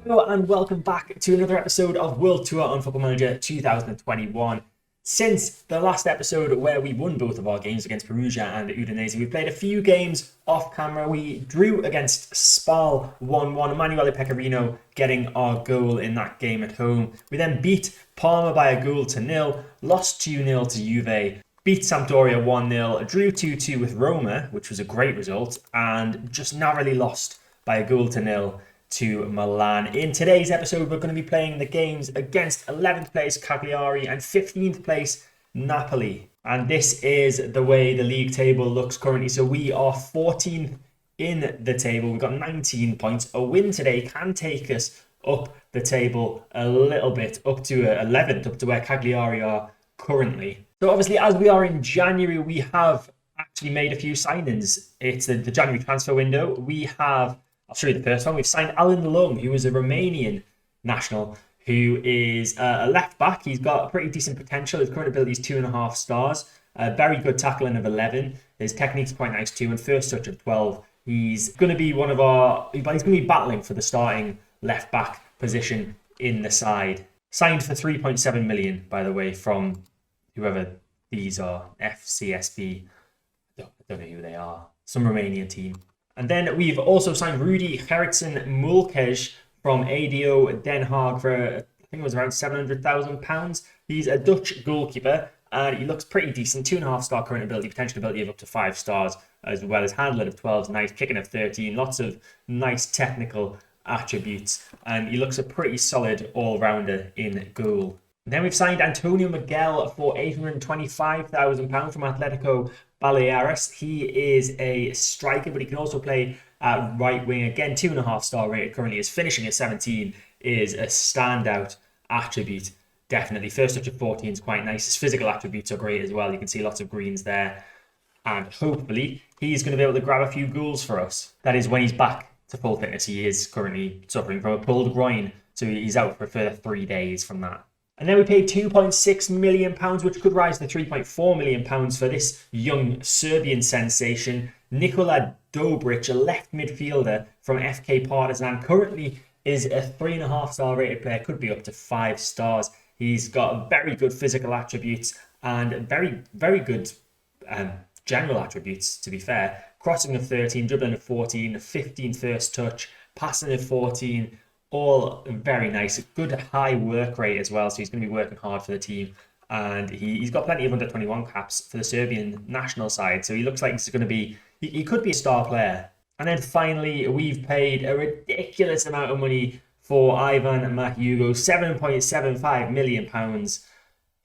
Hello and welcome back to another episode of World Tour on Football Manager 2021. Since the last episode where we won both of our games against Perugia and Udinese, we played a few games off camera. We drew against Spal 1-1, Emanuele Pecorino getting our goal in that game at home. We then beat Parma by a goal to nil, lost 2-0 to Juve, beat Sampdoria 1-0, drew 2-2 with Roma, which was a great result, and just narrowly lost by a goal to nil to Milan. In today's episode, we're going to be playing the games against 11th place Cagliari and 15th place Napoli. And this is the way the league table looks currently. So we are 14th in the table. We've got 19 points. A win today can take us up the table a little bit, up to 11th, up to where Cagliari are currently. So obviously, as we are in January, we have actually made a few signings. It's the January transfer window. I'll show you the first one. We've signed Alan Lung, who is a Romanian national, who is a left back. He's got pretty decent potential. His current ability is 2.5 stars. A very good tackling of 11. His technique's quite nice too, and first touch of 12. He's going to be he's going to be battling for the starting left back position in the side. Signed for 3.7 million, by the way, from whoever these are. FCSB. I don't know who they are. Some Romanian team. And then we've also signed Rudy Gerritsen-Mulkej from ADO Den Haag for, I think it was around £700,000. He's a Dutch goalkeeper and he looks pretty decent. 2.5 star current ability, potential ability of up to 5 stars, as well as handling of 12, nice kicking of 13, lots of nice technical attributes. And he looks a pretty solid all-rounder in goal. Then we've signed Antonio Miguel for £825,000 from Atletico Baleares. He is a striker, but he can also play at right wing. Again, 2.5 star rated currently. His finishing at 17 is a standout attribute, definitely. First touch of 14 is quite nice. His physical attributes are great as well. You can see lots of greens there. And hopefully, he's going to be able to grab a few goals for us. That is when he's back to full fitness. He is currently suffering from a pulled groin, so he's out for a further 3 days from that. And then we paid £2.6 million, which could rise to £3.4 million for this young Serbian sensation. Nikola Dobric, a left midfielder from FK Partizan, currently is a 3.5 star rated player, could be up to 5 stars. He's got very good physical attributes and very, very good general attributes, to be fair. Crossing of 13, dribbling of 14, 15 first touch, passing of 14, all very nice. Good high work rate as well, so he's going to be working hard for the team. And he's got plenty of under 21 caps for the Serbian national side, so he looks like he's going to be, he could be a star player. And then finally, we've paid a ridiculous amount of money for Ivan Mahugo, £7.75 million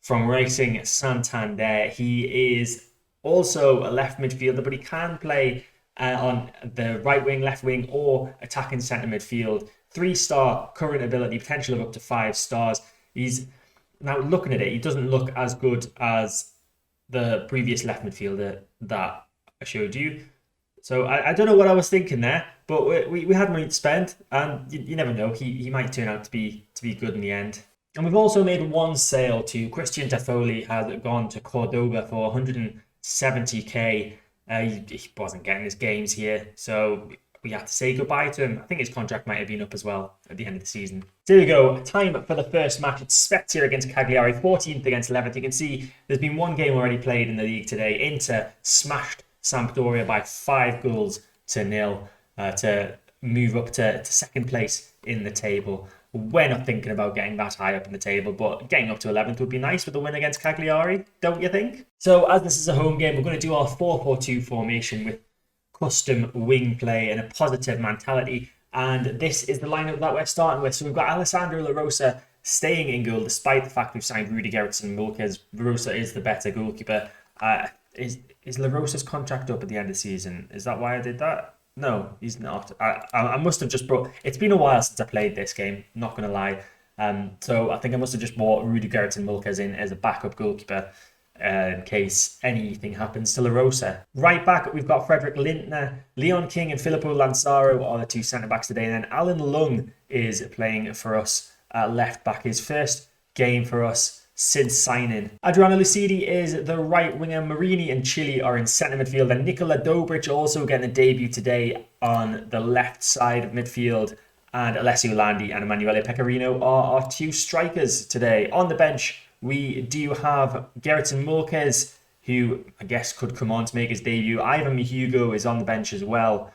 from Racing Santander. He is also a left midfielder, but he can play on the right wing, left wing, or attacking centre midfield. 3-star current ability, potential of up to 5 stars. He's now looking at it, he doesn't look as good as the previous left midfielder that I showed you. So I don't know what I was thinking there, but we had money to spend, and you never know, he might turn out to be good in the end. And we've also made one sale to Christian Tafoli, has gone to Cordoba for 170k. He wasn't getting his games here, so we had to say goodbye to him. I think his contract might have been up as well at the end of the season. So here we go. Time for the first match. It's Spezia against Cagliari, 14th against 11th. You can see there's been one game already played in the league today. Inter smashed Sampdoria by 5-0 to move up to second place in the table. We're not thinking about getting that high up in the table, but getting up to 11th would be nice with a win against Cagliari, don't you think? So as this is a home game, we're going to do our 4-4-2 formation with custom wing play and a positive mentality, and this is the lineup that we're starting with. So we've got Alessandro La Rosa staying in goal despite the fact we've signed Rudy Gerritsen-Mulkej. La Rosa is the better goalkeeper. Is La Rosa's contract up at the end of the season? Is that why I did that? No, he's not. I must have just brought... It's been a while since I played this game, not going to lie. So I think I must have just brought Rudy Gerritsen-Mulkej in as a backup goalkeeper in case anything happens to La Rosa. Right back, we've got Frederick Lindner, Leon King and Filippo Lanzaro are the two centre-backs today. And then Alan Lung is playing for us at left back. His first game for us since signing. Adriano Lucidi is the right winger. Marini and Chile are in centre midfield. And Nikola Dobric also getting a debut today on the left side of midfield and Alessio Landi and Emanuele Pecorino are our two strikers today. On the bench, we do have Gerritsen Mulkes, who I guess could come on to make his debut. Ivan Mihugo is on the bench as well.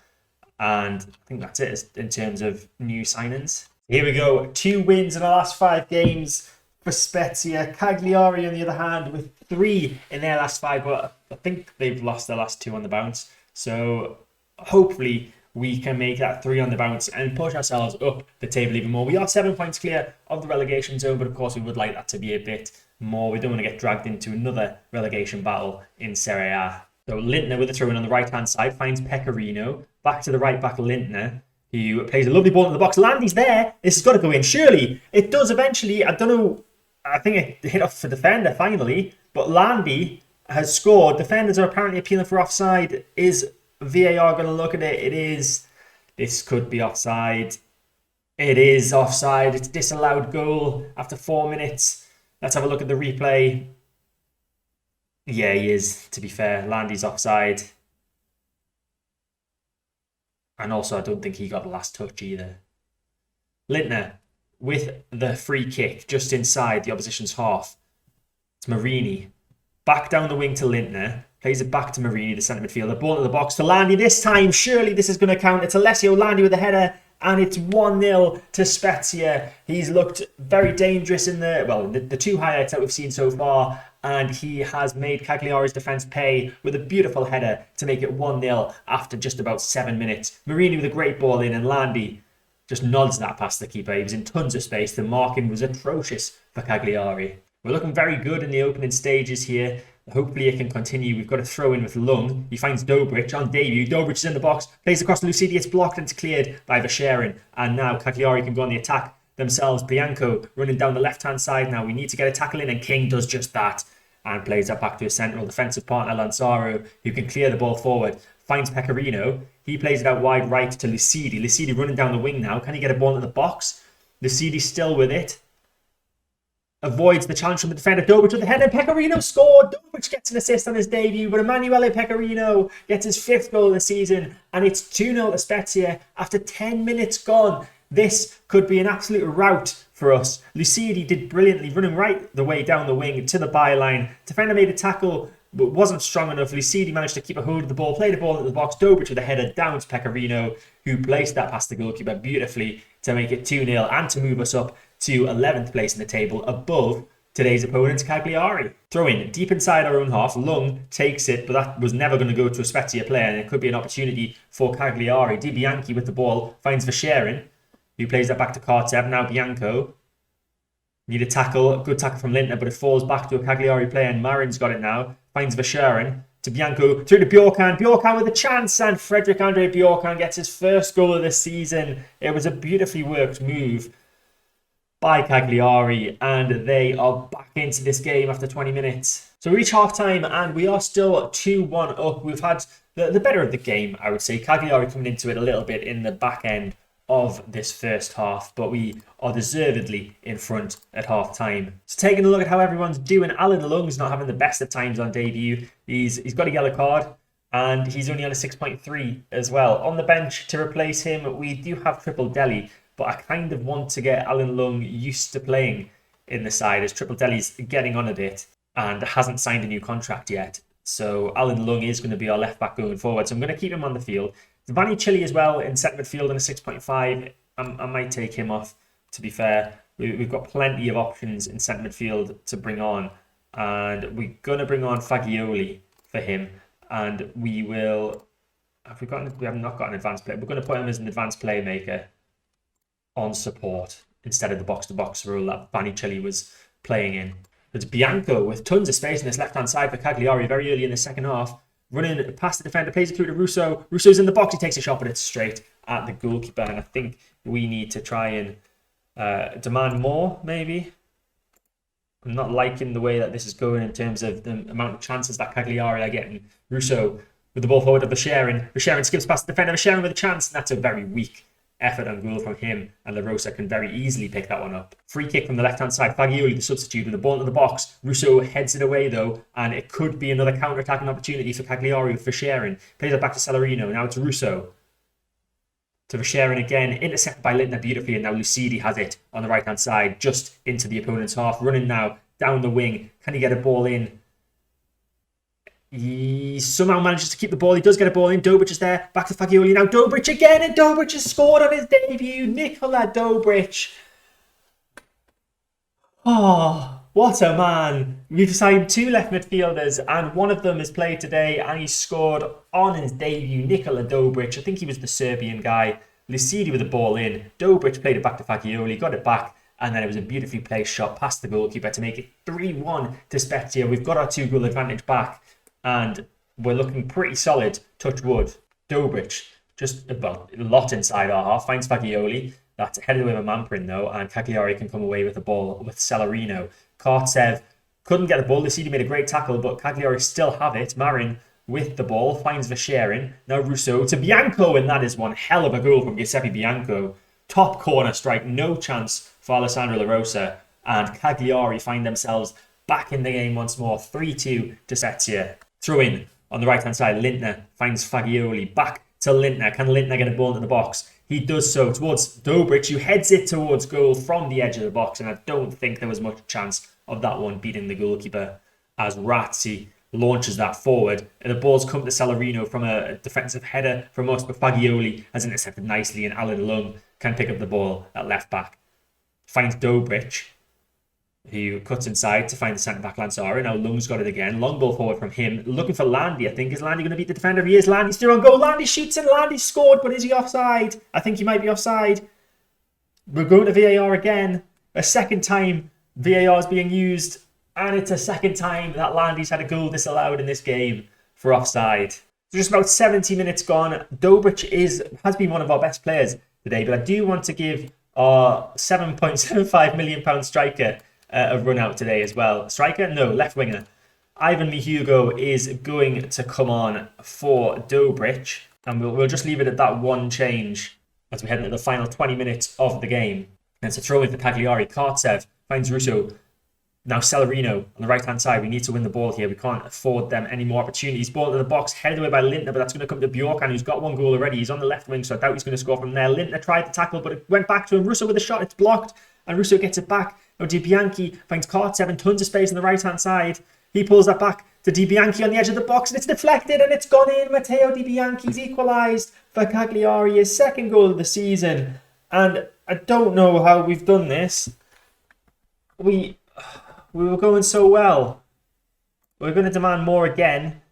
And I think that's it in terms of new signings. Here we go. 2 wins in the last 5 games for Spezia. Cagliari, on the other hand, with 3 in their last 5. But I think they've lost their last 2 on the bounce. So hopefully we can make that 3 on the bounce and push ourselves up the table even more. We are 7 points clear of the relegation zone, but of course we would like that to be a bit more. We don't want to get dragged into another relegation battle in Serie A. So Lintner with a throw in on the right-hand side finds Pecorino. Back to the right back, Lintner, who plays a lovely ball in the box. Landy's there. This has got to go in. Surely it does eventually. I don't know. I think it hit off the defender finally. But Landy has scored. Defenders are apparently appealing for offside. Is VAR going to look at it? It is. This could be offside. It is offside. It's disallowed goal after 4 minutes. Let's have a look at the replay. Yeah, he is, to be fair. Landy's offside. And also, I don't think he got the last touch either. Lintner with the free kick just inside the opposition's half. It's Marini. Back down the wing to Lintner. Plays it back to Marini, the centre midfielder. Ball to the box to Landy. This time, surely this is going to count. It's Alessio Landy with the header. And it's 1-0 to Spezia. He's looked very dangerous in the 2 highlights that we've seen so far. And he has made Cagliari's defence pay with a beautiful header to make it 1-0 after just about 7 minutes. Marini with a great ball in, and Landy just nods that past the keeper. He was in tons of space. The marking was atrocious for Cagliari. We're looking very good in the opening stages here. Hopefully it can continue. We've got a throw in with Lung. He finds Dobric on debut. Dobric is in the box. Plays across to Lucidi. It's blocked and it's cleared by Verscheren. And now Cagliari can go on the attack themselves. Bianco running down the left-hand side now. We need to get a tackle in, and King does just that. And plays that back to his central defensive partner, Lanzaro, who can clear the ball forward. Finds Pecorino. He plays it out wide right to Lucidi. Lucidi running down the wing now. Can he get a ball into the box? Lucidi still with it. Avoids the challenge from the defender. Dobric with the header. Pecorino scored. Dobric gets an assist on his debut, but Emanuele Pecorino gets his 5th goal of the season, and it's 2-0 to Spezia after 10 minutes gone. This could be an absolute rout for us. Lucidi did brilliantly, running right the way down the wing to the byline. Defender made a tackle, but wasn't strong enough. Lucidi managed to keep a hold of the ball, play the ball into the box. Dobric with a header down to Pecorino, who placed that past the goalkeeper beautifully to make it 2-0 and to move us up to 11th place in the table, above today's opponent, Cagliari. Throw in deep inside our own half. Lung takes it, but that was never going to go to a Spezia player, and it could be an opportunity for Cagliari. Di Bianchi with the ball finds Verscheren, who plays that back to Kartev. Now Bianco. Need a tackle. Good tackle from Lintner, but it falls back to a Cagliari player, and Marin's got it now. Finds Verscheren to Bianco. Through to Bjorkan. Bjorkan with a chance, and Frederick Andre Bjorkan gets his 1st goal of the season. It was a beautifully worked move by Cagliari, and they are back into this game after 20 minutes. So we reach half-time, and we are still 2-1 up. We've had the better of the game, I would say. Cagliari coming into it a little bit in the back end of this first half, but we are deservedly in front at half-time. So taking a look at how everyone's doing, Alan Lung's not having the best of times on debut. He's got a yellow card, and he's only on a 6.3 as well. On the bench to replace him, we do have Triple Deli, but I kind of want to get Alan Lung used to playing in the side, as Triple Deli's getting on a bit and hasn't signed a new contract yet. So Alan Lung is going to be our left back going forward. So I'm going to keep him on the field. Vanni Chili as well in centre midfield on a 6.5. I might take him off, to be fair. We've got plenty of options in centre midfield to bring on. And we're going to bring on Fagioli for him. And we will... We have not got an advanced player. We're going to put him as an advanced playmaker on support instead of the box-to-box rule that Vannicelli was playing in. It's Bianco with tons of space on this left-hand side for Cagliari very early in the second half. Running past the defender, plays it through to Russo. Russo's in the box, he takes a shot, but it's straight at the goalkeeper. And I think we need to try and demand more, maybe. I'm not liking the way that this is going in terms of the amount of chances that Cagliari are getting. Russo with the ball forward of Verscheren. Verscheren skips past the defender. Verscheren with a chance, and that's a very weak effort on goal from him, and La Rosa can very easily pick that one up. Free kick from the left-hand side. Fagioli, the substitute, with the ball into the box. Russo heads it away, though, and it could be another counter-attacking opportunity for Cagliari with Verscheren. Plays it back to Salarino. Now it's Russo. to Sharon again, intercepted by Lintner beautifully, and now Lucidi has it on the right-hand side, just into the opponent's half, running now down the wing. Can he get a ball in? He somehow manages to keep the ball. He does get a ball in. Dobric is there. Back to Fagioli. Now Dobric again, and Dobric has scored on his debut. Nikola Dobric. Oh, what a man. We've signed 2 left midfielders, and one of them has played today, and he scored on his debut. Nikola Dobric. I think he was the Serbian guy. Lucidi with the ball in. Dobric played it back to Fagioli, got it back, and then it was a beautifully placed shot past the goalkeeper to make it 3-1 to Spezia. We've got our 2-goal advantage back, and we're looking pretty solid, touch wood. Dobric, just about a lot inside our half, finds Fagioli. That's headed away with Mamprin though, and Cagliari can come away with the ball with Celerino. Kartsev couldn't get the ball. Lucidi made a great tackle, but Cagliari still have it. Marin with the ball, finds Vasherin. Now Russo to Bianco, and that is one hell of a goal from Giuseppe Bianco. Top corner strike, no chance for Alessandro La Rosa, and Cagliari find themselves back in the game once more. 3-2 to Spezia. Throw in on the right-hand side. Lintner finds Fagioli. Back to Lintner. Can Lintner get a ball into the box? He does so towards Dobric, who heads it towards goal from the edge of the box, and I don't think there was much chance of that one beating the goalkeeper as Razzi launches that forward. And the ball's come to Celerino from a defensive header from us, but Fagioli has intercepted nicely, and Alan Lung can pick up the ball at left back. Finds Dobric, who cuts inside to find the centre-back Lansara. Now Lung's got it again. Long ball forward from him. Looking for Landy, I think. Is Landy going to beat the defender? He is. Landy's still on goal. Landy shoots and Landy scored, but is he offside? I think he might be offside. We're going to VAR again. A second time VAR is being used, and it's a second time that Landy's had a goal disallowed in this game for offside. So just about 70 minutes gone. Dobric has been one of our best players today, but I do want to give our £7.75 million striker a run out today as well. Striker? No, left winger. Ivan Mihugo is going to come on for Dobric, and we'll just leave it at that one change as we head into the final 20 minutes of the game. And it's a throw in for Cagliari. Kartsev finds Russo. Now Celerino on the right-hand side. We need to win the ball here. We can't afford them any more opportunities. Ball to the box, headed away by Lintner, but that's going to come to Bjorkan, who's got 1 goal already. He's on the left wing, so I doubt he's going to score from there. Lintner tried to tackle, but it went back to him. Russo with a shot. It's blocked, and Russo gets it back. Now Di Bianchi finds Kartsev and tons of space on the right-hand side. He pulls that back to Di Bianchi on the edge of the box, and it's deflected, and it's gone in. Matteo Di Bianchi's equalised for Cagliari, his 2nd goal of the season. And I don't know how we've done this. We were going so well. We're going to demand more again.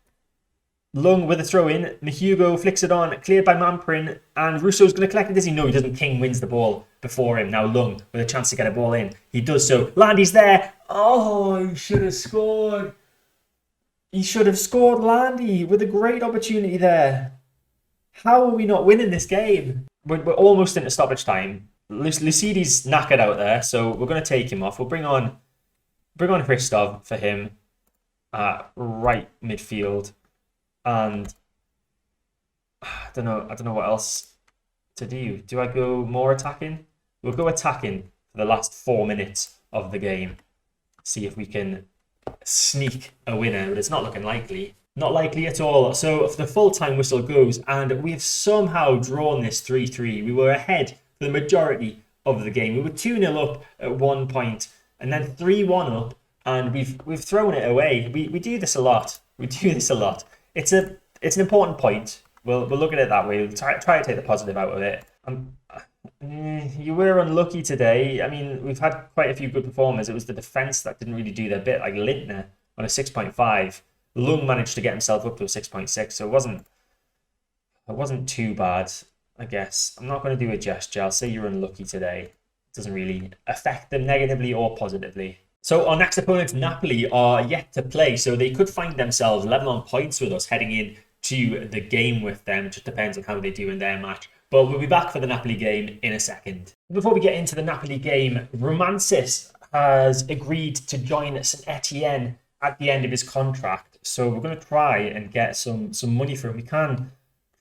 Lung with a throw-in. Mihugo flicks it on, cleared by Mamprin, and Russo's going to collect it. Does he? No, he doesn't. King wins the ball before him. Now Lung with a chance to get a ball in. He does so. Landy's there. Oh, he should have scored. He should have scored, Landy, with a great opportunity there. How are we not winning this game? We're almost into stoppage time. Lucidi's knackered out there, so we're going to take him off. We'll bring on Hristov for him at right midfield. And I don't know what else to do. Do I go more attacking? We'll go attacking for the last 4 minutes of the game. See if we can sneak a winner, but it's not looking likely. Not likely at all. So if the full-time whistle goes, and we've somehow drawn this 3-3. We were ahead for the majority of the game. We were 2-0 up at one point, and then 3-1 up, and we've thrown it away. We do this a lot. It's an important point. We'll look at it that way. We'll try to take the positive out of it. You were unlucky today. I mean, we've had quite a few good performers. It was the defence that didn't really do their bit, like Lintner on a 6.5. Lung managed to get himself up to a 6.6, so it wasn't too bad, I guess. I'm not going to do a gesture. I'll say you're unlucky today. It doesn't really affect them negatively or positively. So our next opponents, Napoli, are yet to play, so they could find themselves level on points with us heading in to the game with them. It just depends on how they do in their match. But we'll be back for the Napoli game in a second. Before we get into the Napoli game, Romansis has agreed to join St Etienne at the end of his contract. So we're going to try and get some money for him. We can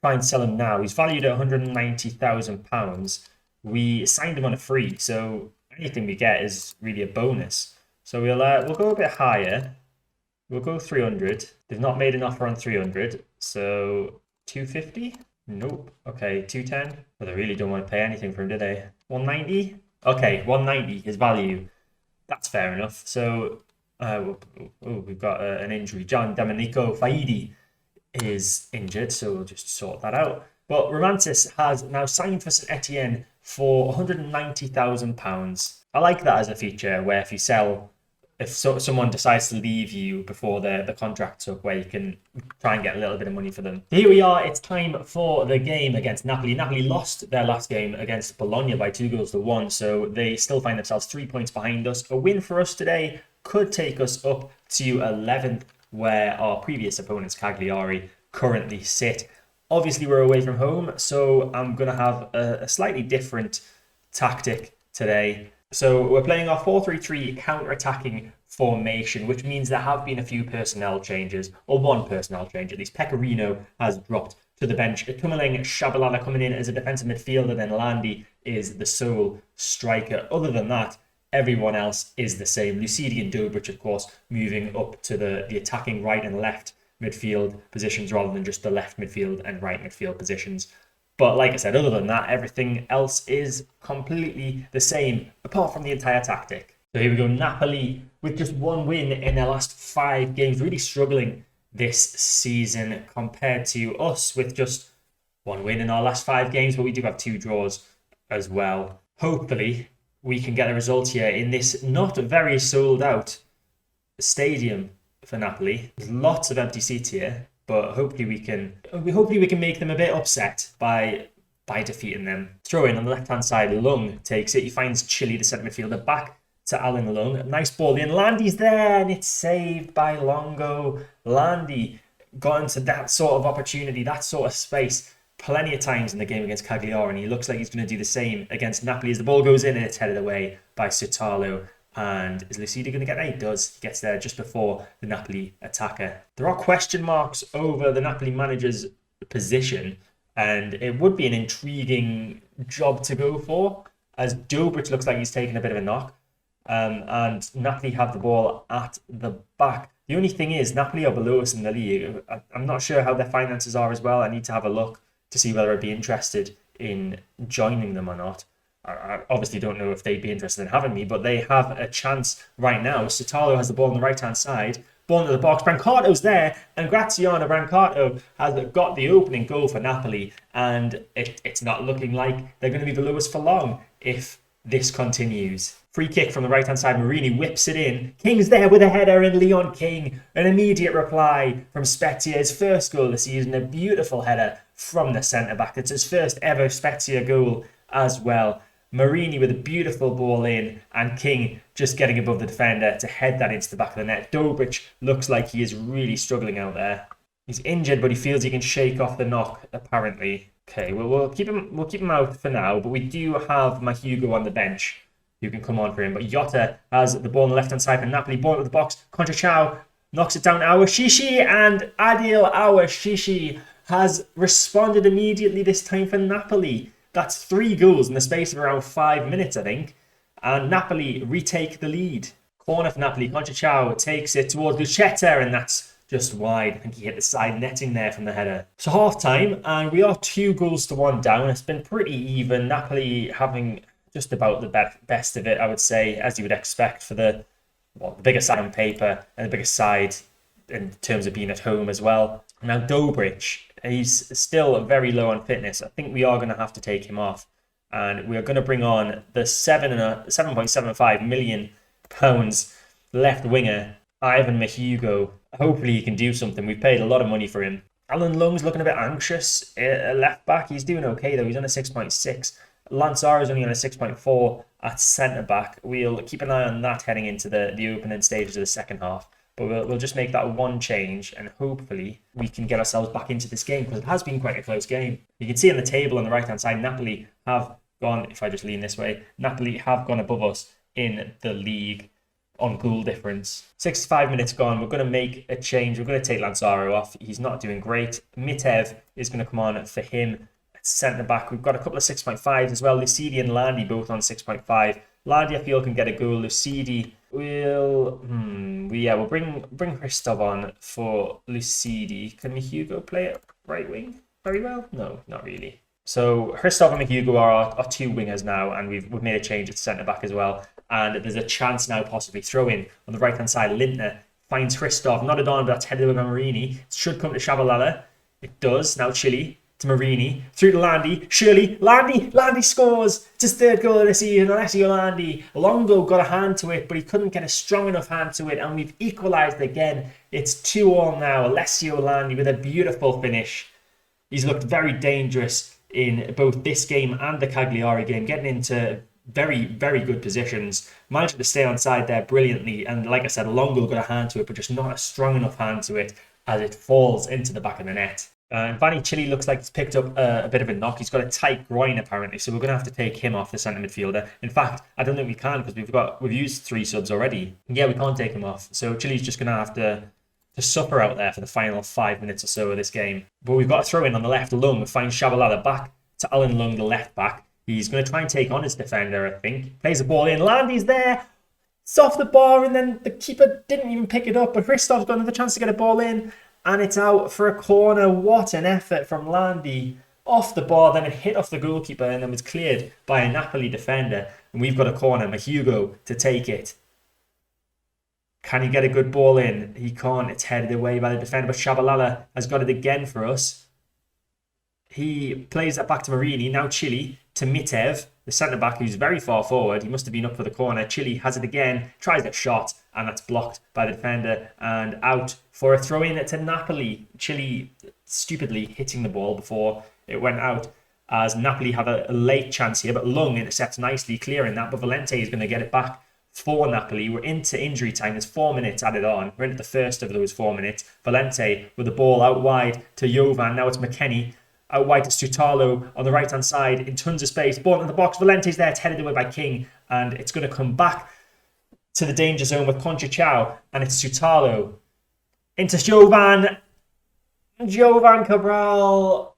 try and sell him now. He's valued at £190,000. We signed him on a free, so anything we get is really a bonus. So we'll go a bit higher. We'll go 300. They've not made an offer on 300, so 250. Nope. Okay, 210. But they really don't want to pay anything for him, do they? 190? Okay, 190, his value. That's fair enough. So, we've got an injury. John Domenico Faidi is injured, so we'll just sort that out. But Romantis has now signed for St Etienne for £190,000. I like that as a feature where if someone decides to leave you before the contract's up, where you can try and get a little bit of money for them. Here we are. It's time for the game against Napoli. Napoli lost their last game against Bologna by 2-1, so they still find themselves 3 points behind us. A win for us today could take us up to 11th, where our previous opponents, Cagliari, currently sit. Obviously, we're away from home, so I'm going to have a slightly different tactic today. So we're playing our 4-3-3 counter-attacking formation, which means there have been a few personnel changes, or one personnel change at least. Pecorino has dropped to the bench. Tumeling Shabalala coming in as a defensive midfielder, then Landi is the sole striker. Other than that, everyone else is the same. Lucidi and Dobrich, of course, moving up to the attacking right and left midfield positions rather than just the left midfield and right midfield positions. But like I said, other than that, everything else is completely the same, apart from the entire tactic. So here we go, Napoli with just one win in their last 5 games, really struggling this season compared to us with just one win in our last 5 games, but we do have 2 draws as well. Hopefully, we can get a result here in this not very sold out stadium for Napoli. There's lots of empty seats here, but hopefully we can make them a bit upset by defeating them. Throw in on the left-hand side, Lung takes it. He finds Chile, the centre midfielder, back to Alan Lung. Nice ball in. Landy's there, and it's saved by Longo. Landy got into that sort of opportunity, that sort of space, plenty of times in the game against Cagliari, and he looks like he's going to do the same against Napoli as the ball goes in and it's headed away by Sutalo. And is Lucidi going to get there? He does. He gets there just before the Napoli attacker. There are question marks over the Napoli manager's position, and it would be an intriguing job to go for, as Dobrich looks like he's taking a bit of a knock, and Napoli have the ball at the back. The only thing is, Napoli are below us in the league. I'm not sure how their finances are as well. I need to have a look to see whether I'd be interested in joining them or not. I obviously don't know if they'd be interested in having me, but they have a chance right now. Sutalo has the ball on the right-hand side. Ball into the box. Brancato's there, and Graziano Brancato has got the opening goal for Napoli, and it's not looking like they're going to be below us for long if this continues. Free kick from the right-hand side. Marini whips it in. King's there with a header, and Leon King, an immediate reply from Spezia. His first goal this season, a beautiful header from the centre-back. It's his first ever Spezia goal as well. Marini with a beautiful ball in, and King just getting above the defender to head that into the back of the net. Dobrich looks like he is really struggling out there. He's injured, but he feels he can shake off the knock, apparently. Okay, well, we'll keep him out for now, but we do have Mahugo on the bench who can come on for him. But Jota has the ball on the left-hand side for Napoli. Ball at the box. Concha knocks it down. Awashishi, and Adil Awashishi has responded immediately this time for Napoli. That's 3 goals in the space of around 5 minutes, I think. And Napoli retake the lead. Corner for Napoli. Concha takes it towards Lucetta, and that's just wide. I think he hit the side netting there from the header. So half-time, and we are 2-1 down. It's been pretty even. Napoli having just about the best of it, I would say, as you would expect for the bigger side on paper and the biggest side in terms of being at home as well. Now Dobrich, he's still very low on fitness. I think we are going to have to take him off, and we are going to bring on the £7.75 million left winger Ivan Mahugo. Hopefully he can do something. We've paid a lot of money for him. Alan Lung's looking a bit anxious. Left back, he's doing okay though. He's on a 6.6. Lanzaro's only on a 6.4 at centre back. We'll keep an eye on that heading into the opening stages of the second half. But we'll just make that one change, and hopefully we can get ourselves back into this game, because it has been quite a close game. You can see on the table on the right-hand side, Napoli have gone, if I just lean this way, Napoli have gone above us in the league on goal difference. 65 minutes gone. We're going to make a change. We're going to take Lanzaro off. He's not doing great. Mitev is going to come on for him at centre-back. We've got a couple of 6.5s as well. Lucidi and Landi both on 6.5. Landi, I feel, can get a goal. Lucidi we'll bring Christoph on for Lucidi. Can Hugo play it right wing? very well? No, not really. So Christoph and Hugo are our two wingers now, and we've made a change at centre back as well. And there's a chance now possibly throw in on the right hand side. Lintner finds Christoph, nodded on, but that's headed away by Marini. It should come to Shabalala. It does. Now Chile to Marini, through to Landy, Shirley, Landy scores! It's his third goal of the season, Alessio Landy. Longo got a hand to it, but he couldn't get a strong enough hand to it, and we've equalised again. It's 2-2 now, Alessio Landy with a beautiful finish. He's looked very dangerous in both this game and the Cagliari game, getting into very, very good positions, managing to stay on side there brilliantly, and like I said, Longo got a hand to it, but just not a strong enough hand to it as it falls into the back of the net. Vanni Chili looks like he's picked up a bit of a knock. He's got a tight groin apparently, so we're going to have to take him off, the centre midfielder. In fact, I don't think we can because we've used 3 subs already. Yeah, we can't take him off. So Chili's just going to have to suffer out there for the final 5 minutes or so of this game. But we've got a throw in on the left. Lung finds Shabalala back to Alan Lung, the left back. He's going to try and take on his defender, I think. Plays the ball in. Landy's there. It's off the bar, and then the keeper didn't even pick it up. But Christoph's got another chance to get a ball in. And it's out for a corner. What an effort from Landy. Off the bar, then it hit off the goalkeeper and then was cleared by a Napoli defender. And we've got a corner. Mahugo to take it. Can he get a good ball in? He can't. It's headed away by the defender. But Shabalala has got it again for us. He plays that back to Marini. Now Chili to Mitev, the centre-back who's very far forward. He must have been up for the corner. Chili has it again. Tries that shot. And that's blocked by the defender and out for a throw-in to Napoli. Chile stupidly hitting the ball before it went out, as Napoli have a late chance here, but Lung intercepts nicely, clearing that, but Valente is going to get it back for Napoli. We're into injury time. There's 4 minutes added on. We're into the first of those 4 minutes. Valente with the ball out wide to Jovan. Now it's McKennie. Out wide to Stutalo on the right-hand side in tons of space. Ball in the box. Valente's there. It's headed away by King, and it's going to come back to the danger zone with Concha Chow, and it's Sutalo into Jovan Cabral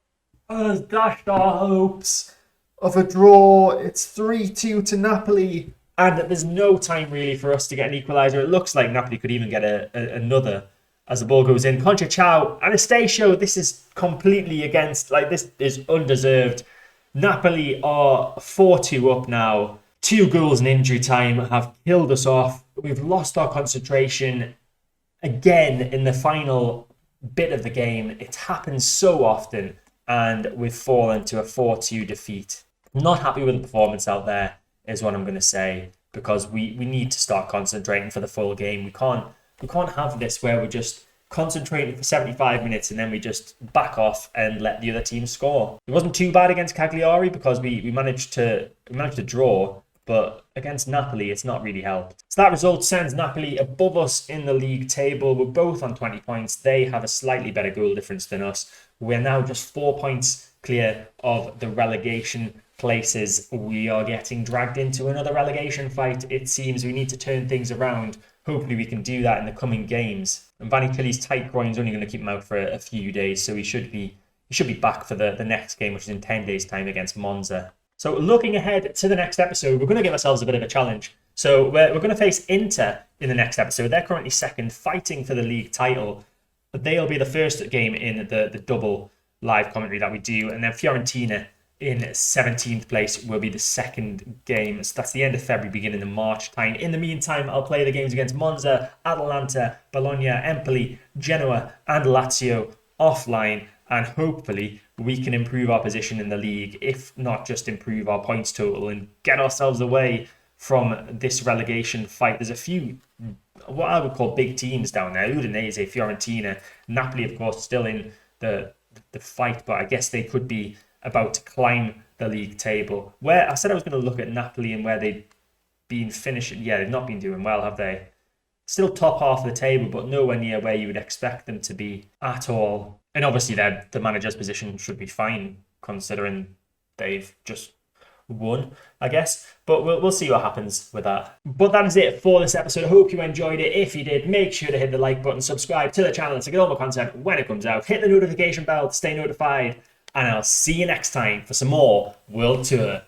has dashed our hopes of a draw. It's 3-2 to Napoli, and there's no time really for us to get an equaliser. It looks like Napoli could even get another as the ball goes in. Concha Chow, Anastasio, this is completely against, this is undeserved. Napoli are 4-2 up now. 2 goals in injury time have killed us off. We've lost our concentration again in the final bit of the game. It happens so often, and we've fallen to a 4-2 defeat. Not happy with the performance out there is what I'm going to say, because we need to start concentrating for the full game. We can't have this where we're just concentrating for 75 minutes and then we just back off and let the other team score. It wasn't too bad against Cagliari because we managed to draw, but against Napoli, it's not really helped. So that result sends Napoli above us in the league table. We're both on 20 points. They have a slightly better goal difference than us. We're now just 4 points clear of the relegation places. We are getting dragged into another relegation fight. It seems we need to turn things around. Hopefully we can do that in the coming games. And Vanni Chili's tight groin is only going to keep him out for a few days, so he should be back for the next game, which is in 10 days' time against Monza. So looking ahead to the next episode, we're going to give ourselves a bit of a challenge. So we're going to face Inter in the next episode. They're currently second, fighting for the league title. But they'll be the first game in the double live commentary that we do. And then Fiorentina in 17th place will be the second game. So that's the end of February, beginning of March time. In the meantime, I'll play the games against Monza, Atalanta, Bologna, Empoli, Genoa, and Lazio offline. And hopefully we can improve our position in the league, if not just improve our points total and get ourselves away from this relegation fight. There's a few, what I would call big teams down there. Udinese, Fiorentina, Napoli, of course, still in the fight, but I guess they could be about to climb the league table. Where I said I was going to look at Napoli and where they've been finishing. Yeah, they've not been doing well, have they? Still top half of the table, but nowhere near where you would expect them to be at all. And obviously the manager's position should be fine, considering they've just won, I guess. But we'll see what happens with that. But that is it for this episode. I hope you enjoyed it. If you did, make sure to hit the like button, subscribe to the channel to get all my content when it comes out. Hit the notification bell to stay notified. And I'll see you next time for some more World Tour.